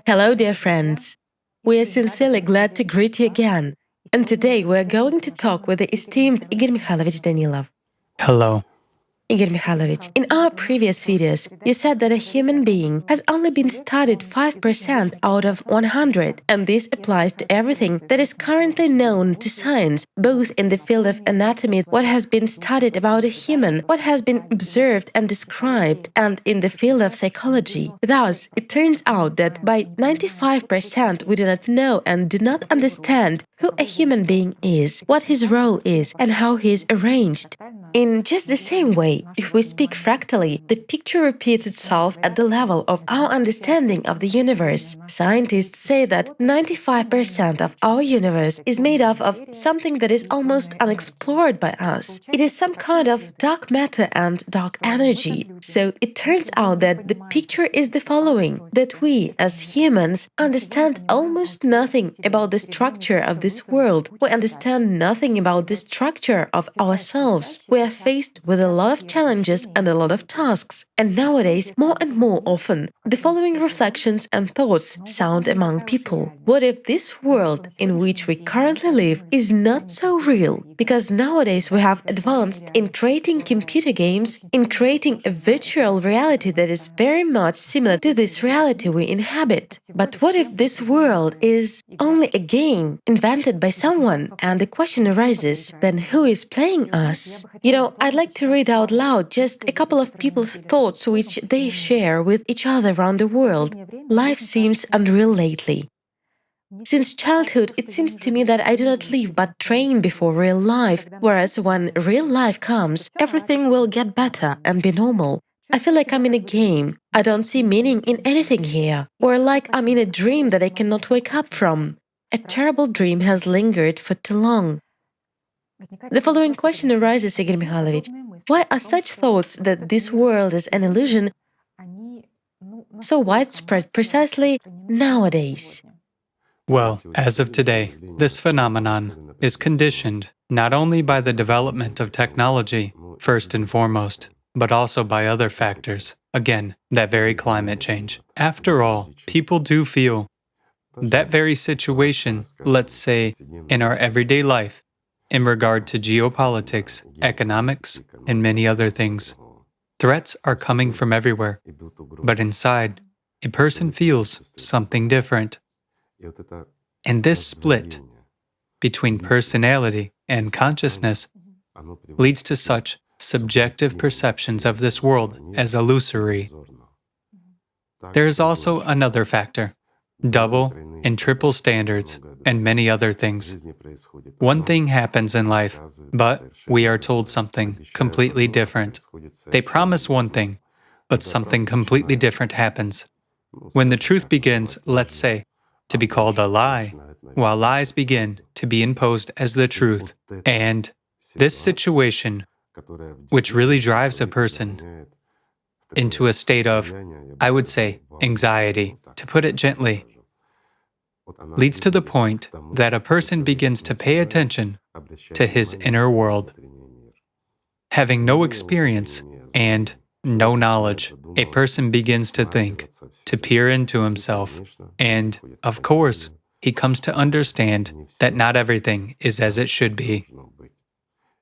Hello, dear friends. We are sincerely glad to greet you again. And today we are going to talk with the esteemed Igor Mikhailovich Danilov. Hello. Igor Mikhailovich, in our previous videos, you said that a human being has only been studied 5% out of 100, and this applies to everything that is currently known to science, both in the field of anatomy, what has been studied about a human, what has been observed and described, and in the field of psychology. Thus, it turns out that by 95% we do not know and do not understand who a human being is, what his role is, and how he is arranged. In just the same way, if we speak fractally, the picture repeats itself at the level of our understanding of the universe. Scientists say that 95% of our universe is made up of something that is almost unexplored by us. It is some kind of dark matter and dark energy. So it turns out that the picture is the following, that we, as humans, understand almost nothing about the structure of this world. We understand nothing about the structure of ourselves. We are faced with a lot of challenges and a lot of tasks. And nowadays, more and more often, the following reflections and thoughts sound among people. What if this world in which we currently live is not so real? Because nowadays we have advanced in creating computer games, in creating a virtual reality that is very much similar to this reality we inhabit. But what if this world is only a game invented by someone, and the question arises, then who is playing us? I'd like to read out loud just a couple of people's thoughts which they share with each other around the world. Life seems unreal lately. Since childhood, it seems to me that I do not live but train before real life, whereas when real life comes, everything will get better and be normal. I feel like I'm in a game. I don't see meaning in anything here, or like I'm in a dream that I cannot wake up from. A terrible dream has lingered for too long. The following question arises, Igor Mikhailovich. Why are such thoughts that this world is an illusion so widespread precisely nowadays? Well, as of today, this phenomenon is conditioned not only by the development of technology, first and foremost, but also by other factors. Again, that very climate change. After all, people do feel that very situation, let's say, in our everyday life, in regard to geopolitics, economics, and many other things. Threats are coming from everywhere, but inside, a person feels something different. And this split between personality and consciousness leads to such subjective perceptions of this world as illusory. There is also another factor, double and triple standards, and many other things. One thing happens in life, but we are told something completely different. They promise one thing, but something completely different happens. When the truth begins, let's say, to be called a lie, while lies begin to be imposed as the truth. And this situation, which really drives a person into a state of, I would say, anxiety, to put it gently, leads to the point that a person begins to pay attention to his inner world. Having no experience and no knowledge, a person begins to think, to peer into himself, and, of course, he comes to understand that not everything is as it should be,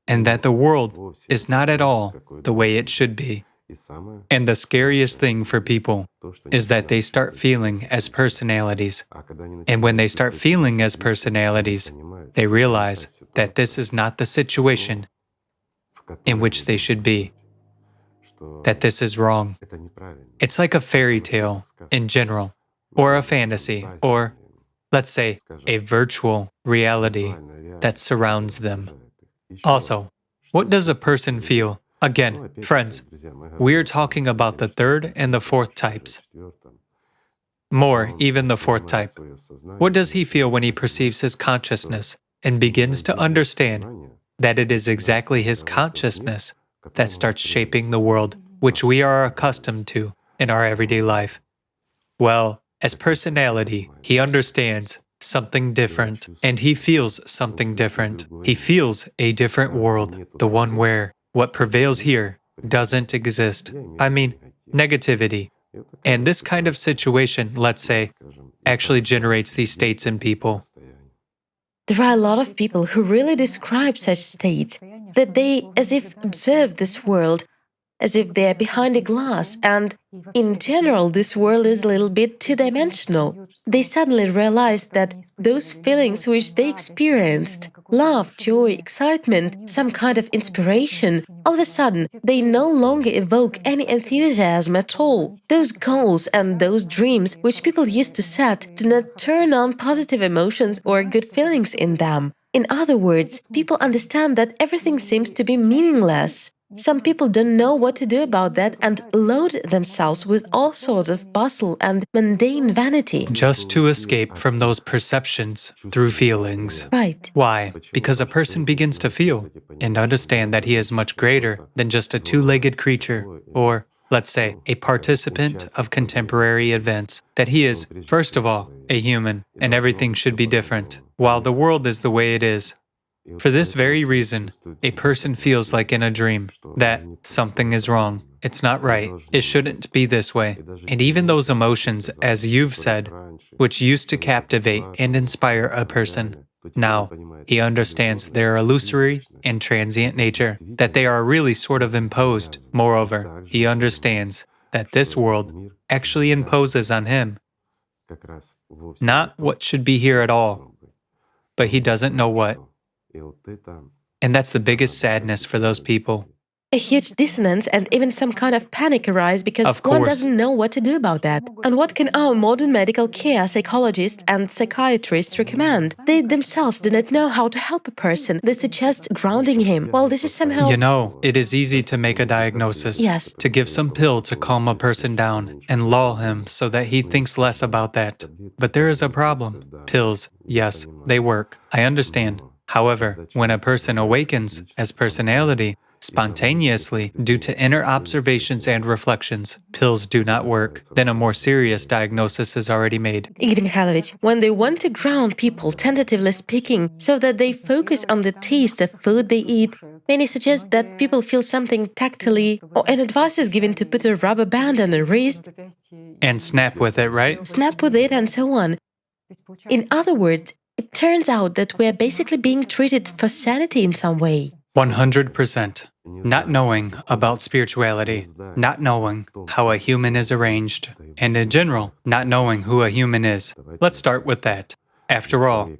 and that the world is not at all the way it should be. And the scariest thing for people is that they start feeling as personalities. And when they start feeling as personalities, they realize that this is not the situation in which they should be, that this is wrong. It's like a fairy tale in general, or a fantasy, or, let's say, a virtual reality that surrounds them. Also, what does a person feel? Again, friends, we are talking about the third and the fourth types. More, even the fourth type. What does he feel when he perceives his consciousness and begins to understand that it is exactly his consciousness that starts shaping the world which we are accustomed to in our everyday life? Well, as personality, he understands something different, and he feels something different. He feels a different world, the one where what prevails here doesn't exist. I mean, negativity. And this kind of situation, let's say, actually generates these states in people. There are a lot of people who really describe such states, that they as if observe this world as if they're behind a glass, and in general, this world is a little bit two-dimensional. They suddenly realize that those feelings which they experienced, love, joy, excitement, some kind of inspiration, all of a sudden, they no longer evoke any enthusiasm at all. Those goals and those dreams which people used to set do not turn on positive emotions or good feelings in them. In other words, people understand that everything seems to be meaningless. Some people don't know what to do about that and load themselves with all sorts of bustle and mundane vanity. Just to escape from those perceptions through feelings. Right. Why? Because a person begins to feel and understand that he is much greater than just a two-legged creature, or, let's say, a participant of contemporary events, that he is, first of all, a human, and everything should be different, while the world is the way it is. For this very reason, a person feels like in a dream that something is wrong. It's not right. It shouldn't be this way. And even those emotions, as you've said, which used to captivate and inspire a person, now he understands their illusory and transient nature, that they are really sort of imposed. Moreover, he understands that this world actually imposes on him not what should be here at all, but he doesn't know what. And that's the biggest sadness for those people. A huge dissonance and even some kind of panic arise because Of one course. doesn't know what to do about that. And what can our modern medical care psychologists and psychiatrists recommend? They themselves do not know how to help a person. They suggest grounding him. Well, this is somehow... You know, it is easy to make a diagnosis. Yes. To give some pill to calm a person down and lull him so that he thinks less about that. But there is a problem. Pills, yes, they work. I understand. However, when a person awakens as personality, spontaneously, due to inner observations and reflections, pills do not work. Then a more serious diagnosis is already made. Igor Mikhailovich, when they want to ground people, tentatively speaking, so that they focus on the taste of food they eat, many suggest that people feel something tactily, or an advice is given to put a rubber band on a wrist, And snap with it, right? snap with it, and so on. In other words, it turns out that we're basically being treated for sanity in some way. 100%. Not knowing about spirituality, not knowing how a human is arranged, and in general, not knowing who a human is. Let's start with that. After all,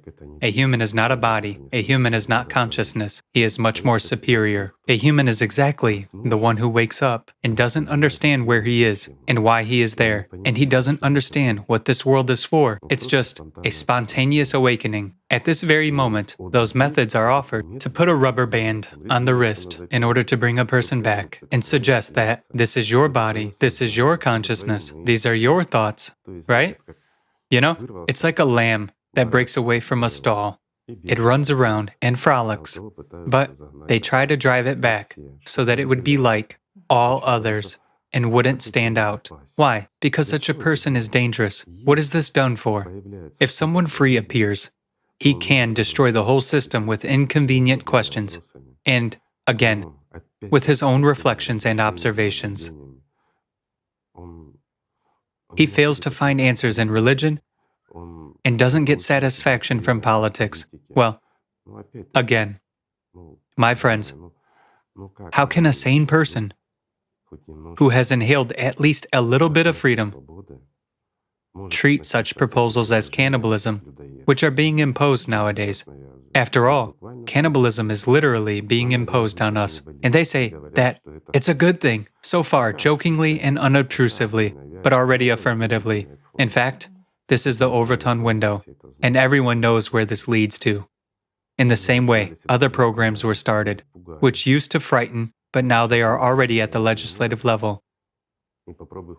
a human is not a body, a human is not consciousness, he is much more superior. A human is exactly the one who wakes up and doesn't understand where he is and why he is there, and he doesn't understand what this world is for. It's just a spontaneous awakening. At this very moment, those methods are offered to put a rubber band on the wrist in order to bring a person back and suggest that this is your body, this is your consciousness, these are your thoughts, right? You know, it's like a lamb that breaks away from a stall. It runs around and frolics, but they try to drive it back so that it would be like all others and wouldn't stand out. Why? Because such a person is dangerous. What is this done for? If someone free appears, he can destroy the whole system with inconvenient questions and, again, with his own reflections and observations. He fails to find answers in religion and doesn't get satisfaction from politics. Well, again, my friends, how can a sane person who has inhaled at least a little bit of freedom treat such proposals as cannibalism, which are being imposed nowadays? After all, cannibalism is literally being imposed on us, and they say that it's a good thing, so far jokingly and unobtrusively, but already affirmatively. In fact, this is the Overton window, and everyone knows where this leads to. In the same way, other programs were started, which used to frighten, but now they are already at the legislative level.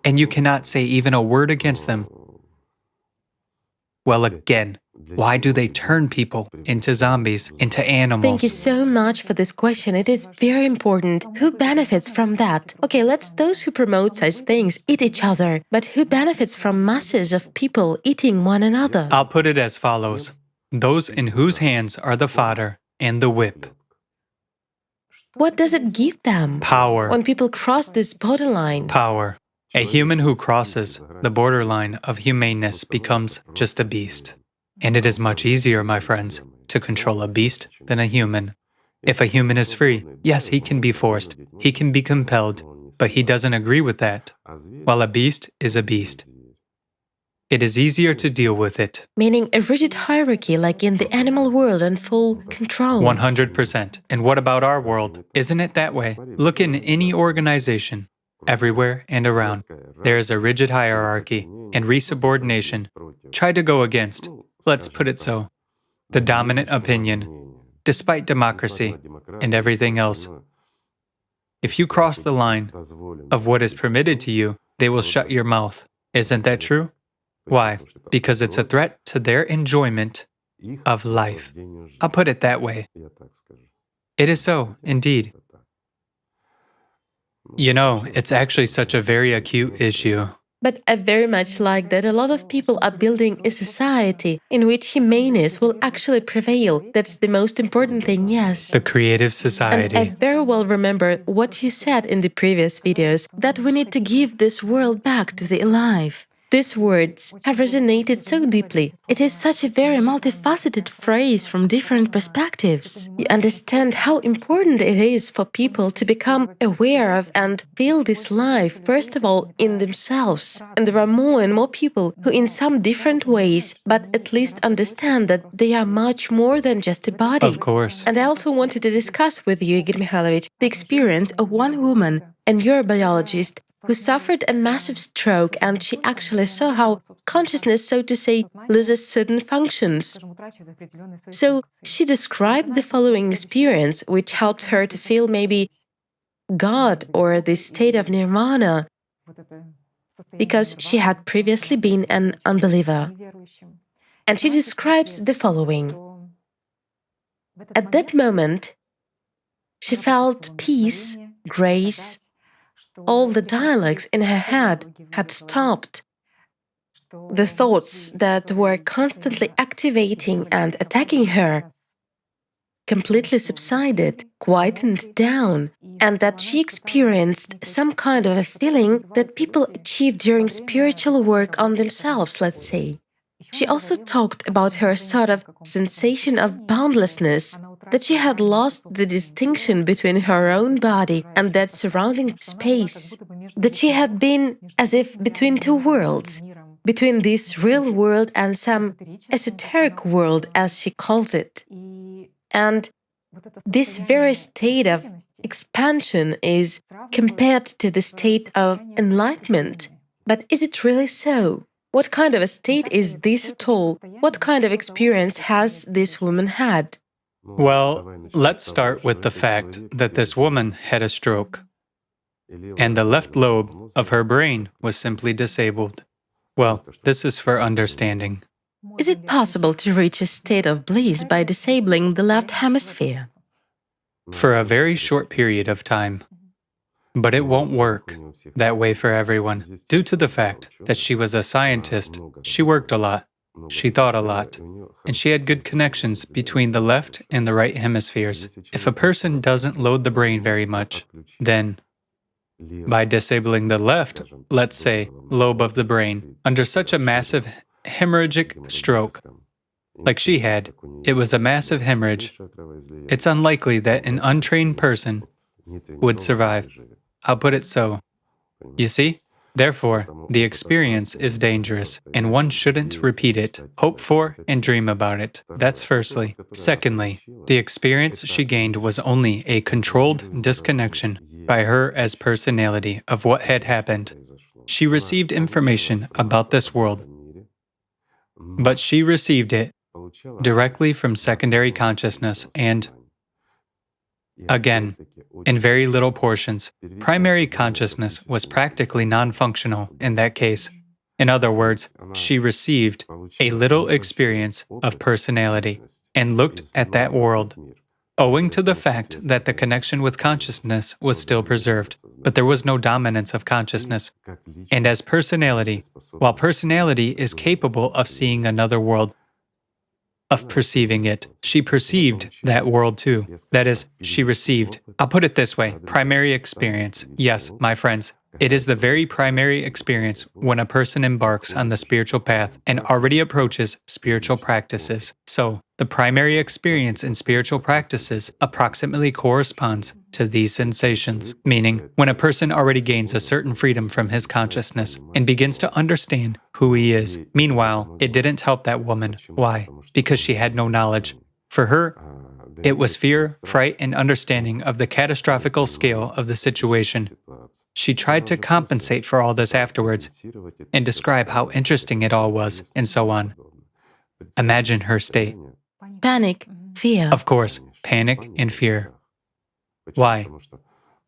And you cannot say even a word against them. Well, again, why do they turn people into zombies, into animals? Thank you so much for this question. It is very important. Who benefits from that? Okay, let's those who promote such things eat each other, but who benefits from masses of people eating one another? I'll put it as follows. Those in whose hands are the fodder and the whip. What does it give them? Power. When people cross this borderline? Power. A human who crosses the borderline of humaneness becomes just a beast. And it is much easier, my friends, to control a beast than a human. If a human is free, yes, he can be forced, he can be compelled, but he doesn't agree with that, while a beast is a beast. It is easier to deal with it. Meaning a rigid hierarchy like in the animal world and full control. 100%. And what about our world? Isn't it that way? Look in any organization, everywhere and around. There is a rigid hierarchy and resubordination. Try to go against, let's put it so, the dominant opinion, despite democracy and everything else. If you cross the line of what is permitted to you, they will shut your mouth. Isn't that true? Why? Because it's a threat to their enjoyment of life. I'll put it that way. It is so, indeed. You know, it's actually such a very acute issue. But I very much like that a lot of people are building a society in which humaneness will actually prevail. That's the most important thing, yes. The creative And society. I very well remember what you said in the previous videos, that we need to give this world back to the alive. These words have resonated so deeply. It is such a very multifaceted phrase from different perspectives. You understand how important it is for people to become aware of and feel this life, first of all, in themselves. And there are more and more people who, in some different ways, but at least understand that they are much more than just a body. Of course. And I also wanted to discuss with you, Igor Mikhailovich, the experience of one woman, a neurobiologist, who suffered a massive stroke, and she actually saw how consciousness, so to say, loses certain functions. So she described the following experience, which helped her to feel maybe God or the state of nirvana, because she had previously been an unbeliever. And she describes the following. At that moment, she felt peace, grace. All the dialogues in her head had stopped. The thoughts that were constantly activating and attacking her completely subsided, quietened down, and that she experienced some kind of a feeling that people achieve during spiritual work on themselves, let's say. She also talked about her sort of sensation of boundlessness, that she had lost the distinction between her own body and that surrounding space, that she had been as if between two worlds, between this real world and some esoteric world, as she calls it. And this very state of expansion is compared to the state of enlightenment. But is it really so? What kind of a state is this at all? What kind of experience has this woman had? Well, let's start with the fact that this woman had a stroke, and the left lobe of her brain was simply disabled. Well, this is for understanding. Is it possible to reach a state of bliss by disabling the left hemisphere? For a very short period of time. But it won't work that way for everyone, due to the fact that she was a scientist. She worked a lot, she thought a lot, and she had good connections between the left and the right hemispheres. If a person doesn't load the brain very much, then by disabling the left, let's say, lobe of the brain, under such a massive hemorrhagic stroke, like she had, it was a massive hemorrhage. It's unlikely that an untrained person would survive. I'll put it so. You see? Therefore, the experience is dangerous, and one shouldn't repeat it, hope for, and dream about it. That's firstly. Secondly, the experience she gained was only a controlled disconnection by her as personality of what had happened. She received information about this world, but she received it directly from secondary consciousness and, again, in very little portions. Primary consciousness was practically non-functional in that case. In other words, she received a little experience of personality and looked at that world, owing to the fact that the connection with consciousness was still preserved, but there was no dominance of consciousness. And as personality, while personality is capable of seeing another world, of perceiving it, she perceived that world too. That is, she received, I'll put it this way, primary experience. Yes, my friends, It is the very primary experience when a person embarks on the spiritual path and already approaches spiritual practices. So, the primary experience in spiritual practices approximately corresponds to these sensations, meaning when a person already gains a certain freedom from his consciousness and begins to understand who he is. Meanwhile, it didn't help that woman. Why? Because she had no knowledge. For her, it was fear, fright, and understanding of the catastrophical scale of the situation. She tried to compensate for all this afterwards and describe how interesting it all was, and so on. Imagine her state. Panic, fear. Of course, panic and fear. Why?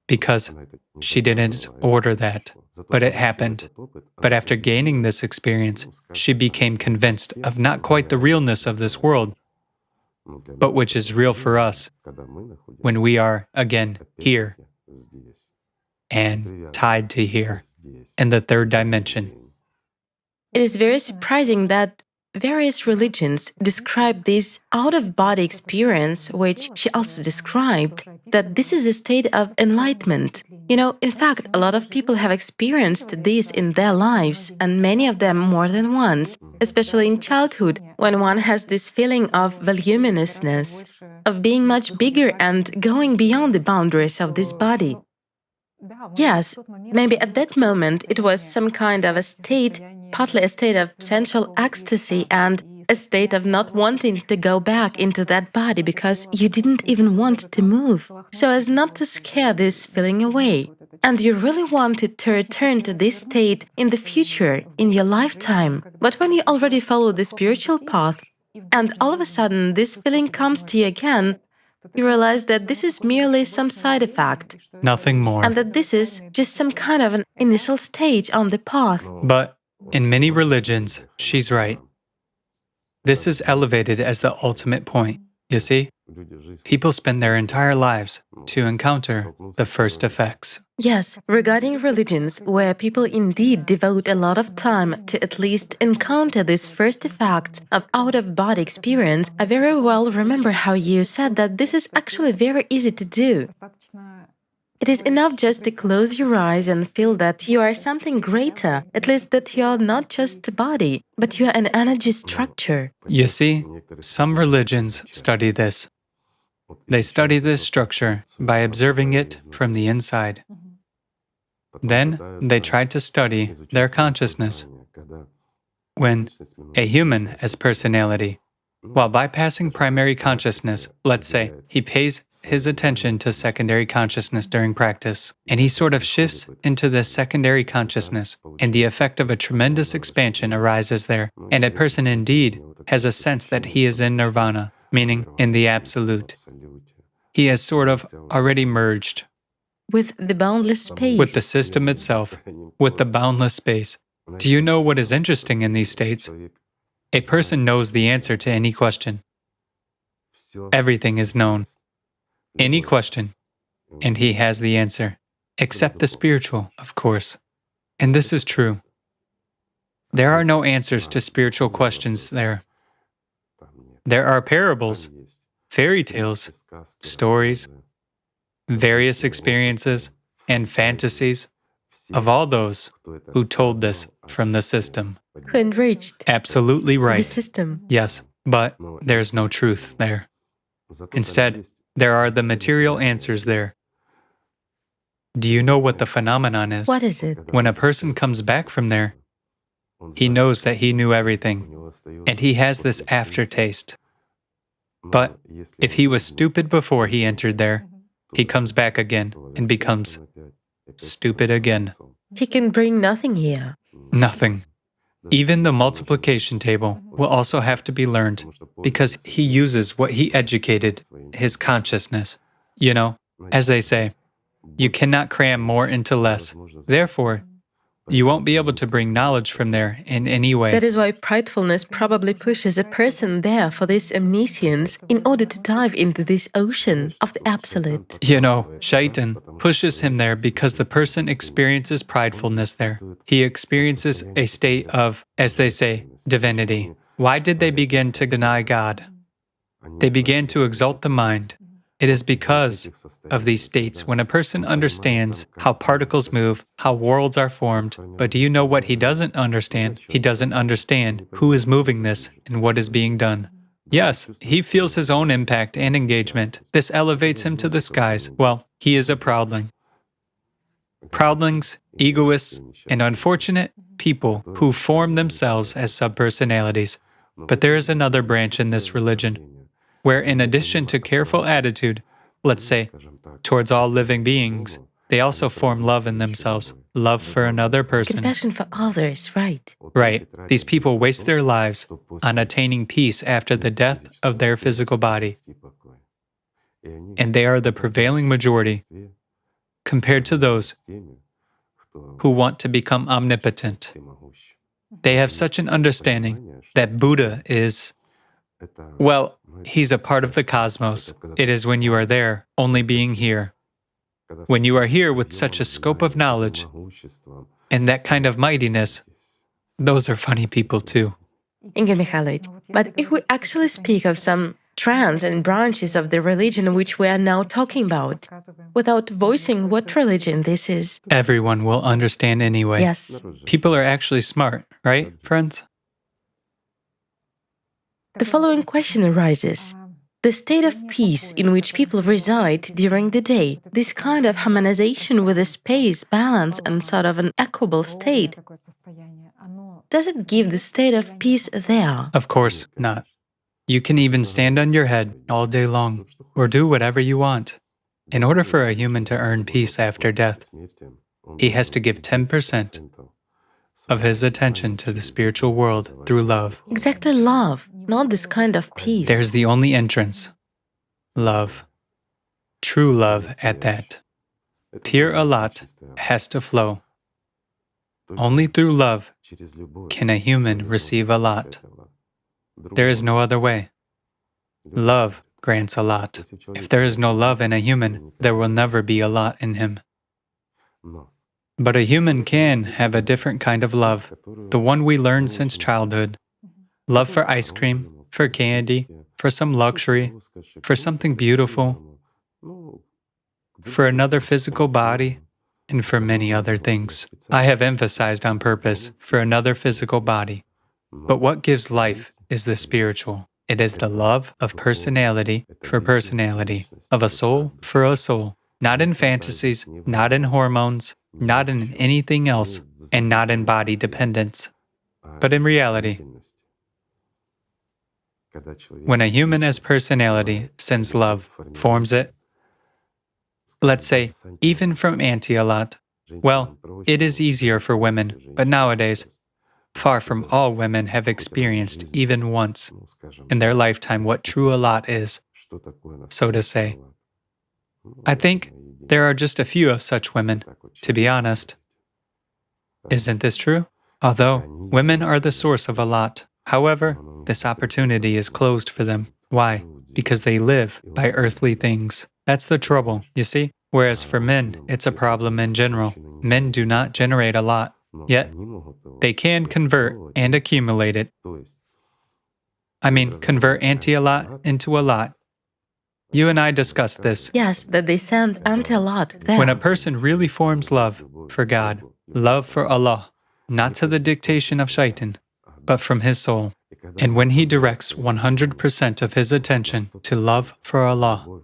Because she didn't order that, but it happened. But after gaining this experience, she became convinced of not quite the realness of this world, but which is real for us when we are, again, here and tied to here in the third dimension. It is very surprising that various religions describe this out-of-body experience, which she also described, that this is a state of enlightenment. In fact, a lot of people have experienced this in their lives, and many of them more than once, especially in childhood, when one has this feeling of voluminousness, of being much bigger and going beyond the boundaries of this body. Yes, maybe at that moment it was some kind of a state, partly a state of sensual ecstasy and a state of not wanting to go back into that body because you didn't even want to move, so as not to scare this feeling away. And you really wanted to return to this state in the future, in your lifetime. But when you already follow the spiritual path, and all of a sudden this feeling comes to you again, you realize that this is merely some side effect. Nothing more. And that this is just some kind of an initial stage on the path. But in many religions, she's right. This is elevated as the ultimate point. You see, people spend their entire lives to encounter the first effects. Yes, regarding religions, where people indeed devote a lot of time to at least encounter these first effects of out-of-body experience, I very well remember how you said that this is actually very easy to do. It is enough just to close your eyes and feel that you are something greater, at least that you are not just a body, but you are an energy structure. You see, some religions study this. They study this structure by observing it from the inside. Then they try to study their consciousness. When a human has personality, while bypassing primary consciousness, let's say, he pays his attention to secondary consciousness during practice, and he sort of shifts into this secondary consciousness, and the effect of a tremendous expansion arises there, and a person indeed has a sense that he is in nirvana, meaning in the absolute. He has sort of already merged with the boundless space, with the system itself, with the boundless space. Do you know what is interesting in these states? A person knows the answer to any question. Everything is known. Any question, and he has the answer, except the spiritual, of course. And this is true. There are no answers to spiritual questions there. There are parables, fairy tales, stories, various experiences, and fantasies of all those who told this from the system. who enriched Absolutely right. the system. Yes, but there's no truth there. Instead, there are the material answers there. Do you know what the phenomenon is? What is it? When a person comes back from there, he knows that he knew everything, and he has this aftertaste. But if he was stupid before he entered there, he comes back again and becomes stupid again. He can bring nothing here. Nothing. Even the multiplication table will also have to be learned because he uses what he educated, his consciousness. You know, as they say, you cannot cram more into less. Therefore, you won't be able to bring knowledge from there in any way. That is why pridefulness probably pushes a person there for this omniscience in order to dive into this ocean of the absolute. You know, Shaitan pushes him there because the person experiences pridefulness there. He experiences a state of, as they say, divinity. Why did they begin to deny God? They began to exalt the mind, It is because of these states when a person understands how particles move, how worlds are formed. But do you know what he doesn't understand? He doesn't understand who is moving this and what is being done. Yes, he feels his own impact and engagement. This elevates him to the skies. Well, he is a proudling. Proudlings, egoists, and unfortunate people who form themselves as subpersonalities. But there is another branch in this religion, where in addition to careful attitude, let's say, towards all living beings, they also form love in themselves, love for another person. Compassion for others, right? Right. These people waste their lives on attaining peace after the death of their physical body. And they are the prevailing majority compared to those who want to become omnipotent. They have such an understanding that Buddha is, well, he's a part of the cosmos. It is when you are there, only being here. When you are here with such a scope of knowledge and that kind of mightiness, those are funny people too. Igor Mikhailovich, but if we actually speak of some strands and branches of the religion which we are now talking about, without voicing what religion this is. Everyone will understand anyway. Yes. People are actually smart, right, friends? The following question arises. The state of peace in which people reside during the day, this kind of harmonization with the space, balance, and sort of an equable state, does it give the state of peace there? Of course not. You can even stand on your head all day long, or do whatever you want. In order for a human to earn peace after death, he has to give 10% of his attention to the spiritual world through love. Exactly love, not this kind of peace. There's the only entrance. Love. True love at that. Pure Allat has to flow. Only through love can a human receive Allat. There is no other way. Love grants Allat. If there is no love in a human, there will never be Allat in him. But a human can have a different kind of love, the one we learned since childhood. Love for ice cream, for candy, for some luxury, for something beautiful, for another physical body, and for many other things. I have emphasized on purpose for another physical body. But what gives life is the spiritual. It is the love of personality for personality, of a soul for a soul, not in fantasies, not in hormones, not in anything else, and not in body dependence, but in reality. When a human as personality sends love, forms it, let's say, even from anti-Allat, well, it is easier for women, but nowadays, far from all women have experienced even once in their lifetime what true Allat is, so to say. I think there are just a few of such women, to be honest. Isn't this true? Although women are the source of Allat, however, this opportunity is closed for them. Why? Because they live by earthly things. That's the trouble, you see? Whereas for men, it's a problem in general. Men do not generate Allat, yet they can convert and accumulate it. I mean, convert anti-Allat into Allat. You and I discussed this. Yes, that they send anti-Allat there. When a person really forms love for God, love for Allah, not to the dictation of Shaitan, but from his soul, and when he directs 100% of his attention to love for Allah,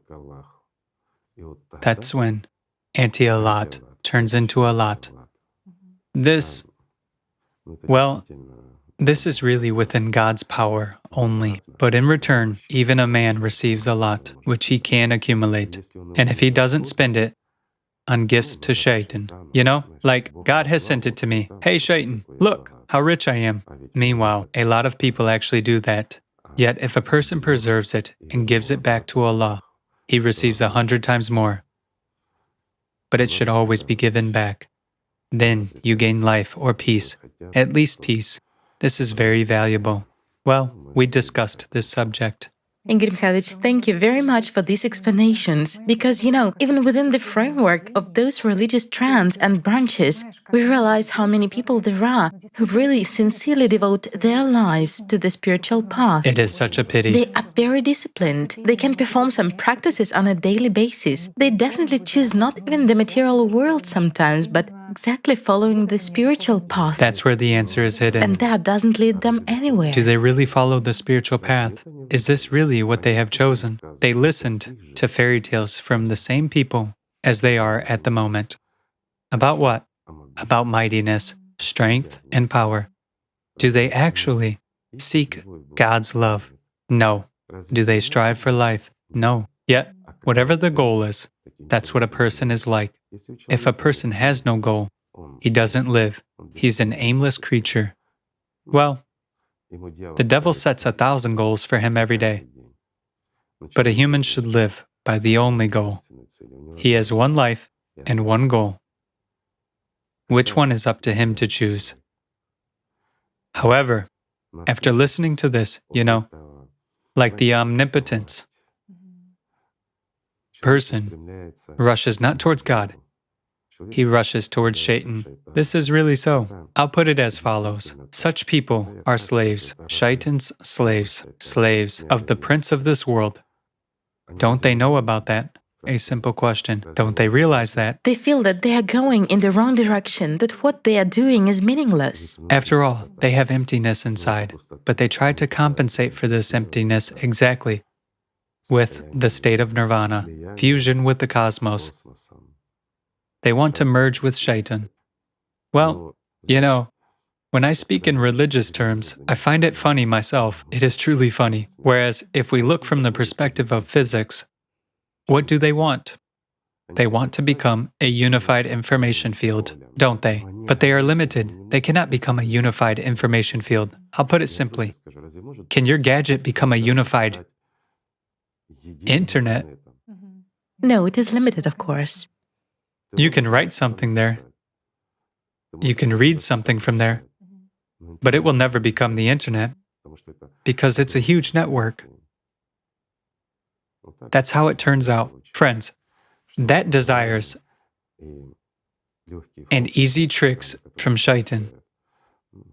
that's when anti-Allat turns into Allat. This is really within God's power only. But in return, even a man receives Allat, which he can accumulate. And if he doesn't spend it on gifts to Shaitan, like God has sent it to me. Hey Shaitan, look how rich I am. Meanwhile, a lot of people actually do that. Yet if a person preserves it and gives it back to Allah, he receives 100 times more. But it should always be given back. Then you gain life or peace, at least peace. This is very valuable. Well, we discussed this subject. Igor Mikhailovich, thank you very much for these explanations. Because, even within the framework of those religious strands and branches, we realize how many people there are who really sincerely devote their lives to the spiritual path. It is such a pity. They are very disciplined. They can perform some practices on a daily basis. They definitely choose not even the material world sometimes, but exactly following the spiritual path. That's where the answer is hidden. And that doesn't lead them anywhere. Do they really follow the spiritual path? Is this really what they have chosen? They listened to fairy tales from the same people as they are at the moment. About what? About mightiness, strength, and power. Do they actually seek God's love? No. Do they strive for life? No. Yet, whatever the goal is, that's what a person is like. If a person has no goal, he doesn't live. He's an aimless creature. Well, the devil sets 1,000 goals for him every day. But a human should live by the only goal. He has one life and one goal. Which one is up to him to choose? However, after listening to this, like the omnipotence person rushes not towards God, he rushes towards Satan. This is really so. I'll put it as follows. Such people are slaves, Shaitan's slaves, slaves of the prince of this world. Don't they know about that? A simple question. Don't they realize that? They feel that they are going in the wrong direction, that what they are doing is meaningless. After all, they have emptiness inside, but they try to compensate for this emptiness exactly with the state of nirvana, fusion with the cosmos. They want to merge with Shaitan. Well, when I speak in religious terms, I find it funny myself. It is truly funny. Whereas if we look from the perspective of physics, what do they want? They want to become a unified information field, don't they? But they are limited. They cannot become a unified information field. I'll put it simply. Can your gadget become a unified internet? No, it is limited, of course. You can write something there. You can read something from there. But it will never become the internet because it's a huge network. That's how it turns out. Friends, that desires and easy tricks from Shaitan,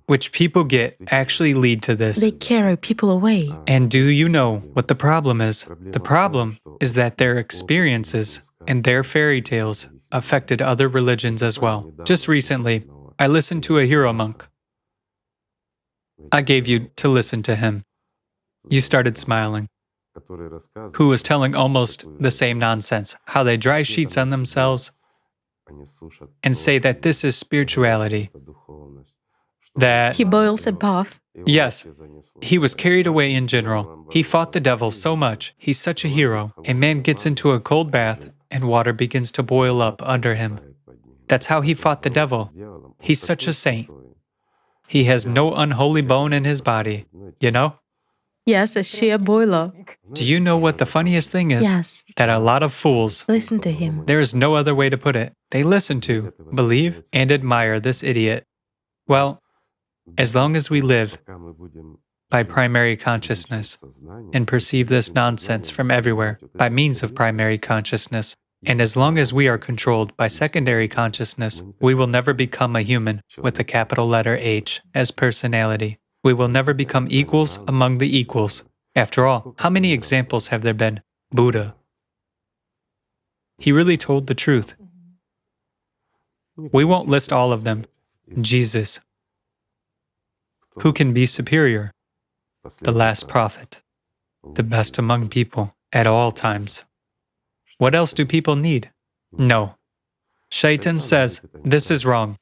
which people get, actually lead to this. They carry people away. And do you know what the problem is? The problem is that their experiences and their fairy tales affected other religions as well. Just recently, I listened to a hero monk. I gave you to listen to him. You started smiling. Who was telling almost the same nonsense, how they dry sheets on themselves and say that this is spirituality. That He boils a bath. Yes, he was carried away in general. He fought the devil so much. He's such a hero. A man gets into a cold bath and water begins to boil up under him. That's how he fought the devil. He's such a saint. He has no unholy bone in his body, Yes, a sheer boiler. Do you know what the funniest thing is? Yes. That a lot of fools, Listen to him. there is no other way to put it, they listen to, believe, and admire this idiot. Well, as long as we live by primary consciousness and perceive this nonsense from everywhere by means of primary consciousness, and as long as we are controlled by secondary consciousness, we will never become a human with a capital letter H as personality. We will never become equals among the equals. After all, how many examples have there been? Buddha. He really told the truth. We won't list all of them. Jesus. Who can be superior? The last prophet. The best among people at all times. What else do people need? No. Shaitan says this is wrong.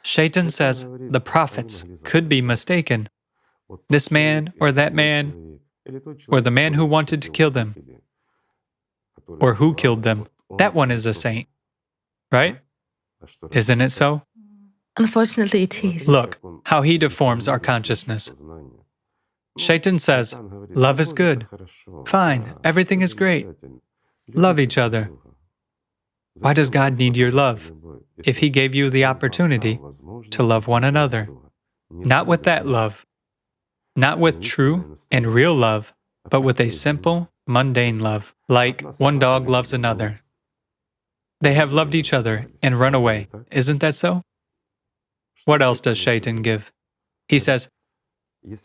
Shaitan says the prophets could be mistaken. This man or that man, or the man who wanted to kill them, or who killed them, that one is a saint. Right? Isn't it so? Unfortunately, it is. Look how he deforms our consciousness. Shaitan says, love is good. Fine, everything is great. Love each other. Why does God need your love? If He gave you the opportunity to love one another, not with that love, not with true and real love, but with a simple, mundane love, like one dog loves another. They have loved each other and run away. Isn't that so? What else does Shaitan give? He says,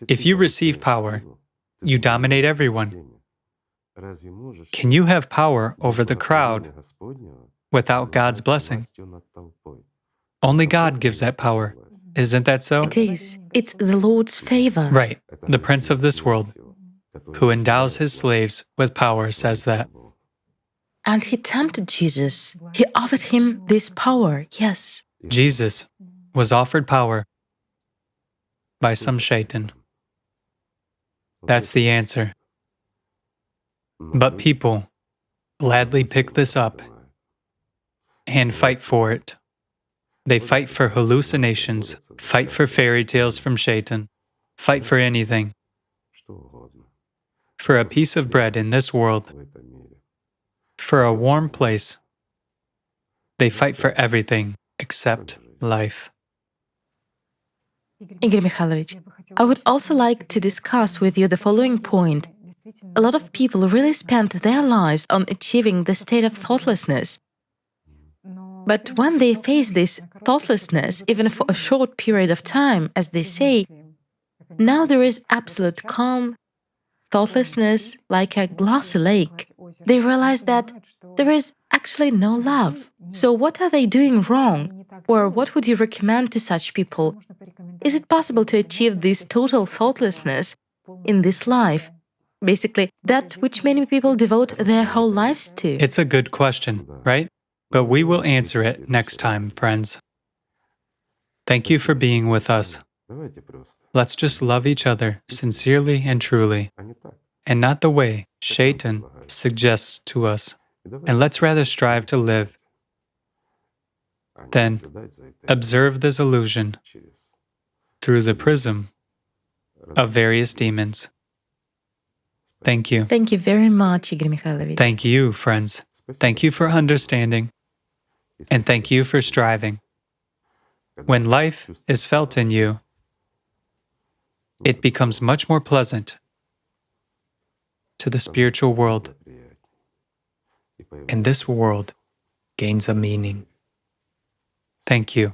if you receive power, you dominate everyone. Can you have power over the crowd without God's blessing? Only God gives that power. Isn't that so? It is. It's the Lord's favor. Right. The prince of this world, who endows his slaves with power, says that. And he tempted Jesus. He offered him this power, yes. Jesus was offered power by some Shaitan. That's the answer. But people gladly pick this up and fight for it. They fight for hallucinations, fight for fairy tales from Shaitan, fight for anything, for a piece of bread in this world, for a warm place. They fight for everything except life. Igor Mikhailovich, I would also like to discuss with you the following point. A lot of people really spend their lives on achieving the state of thoughtlessness. But when they face this thoughtlessness, even for a short period of time, as they say, now there is absolute calm, thoughtlessness like a glassy lake. They realize that there is actually no love. So what are they doing wrong? Or what would you recommend to such people? Is it possible to achieve this total thoughtlessness in this life? Basically, that which many people devote their whole lives to. It's a good question, right? But we will answer it next time, friends. Thank you for being with us. Let's just love each other sincerely and truly, and not the way Shaitan suggests to us. And let's rather strive to live than observe this illusion through the prism of various demons. Thank you. Thank you very much, Igor Mikhailovich. Thank you, friends. Thank you for understanding, and thank you for striving. When life is felt in you, it becomes much more pleasant to the spiritual world, and this world gains a meaning. Thank you.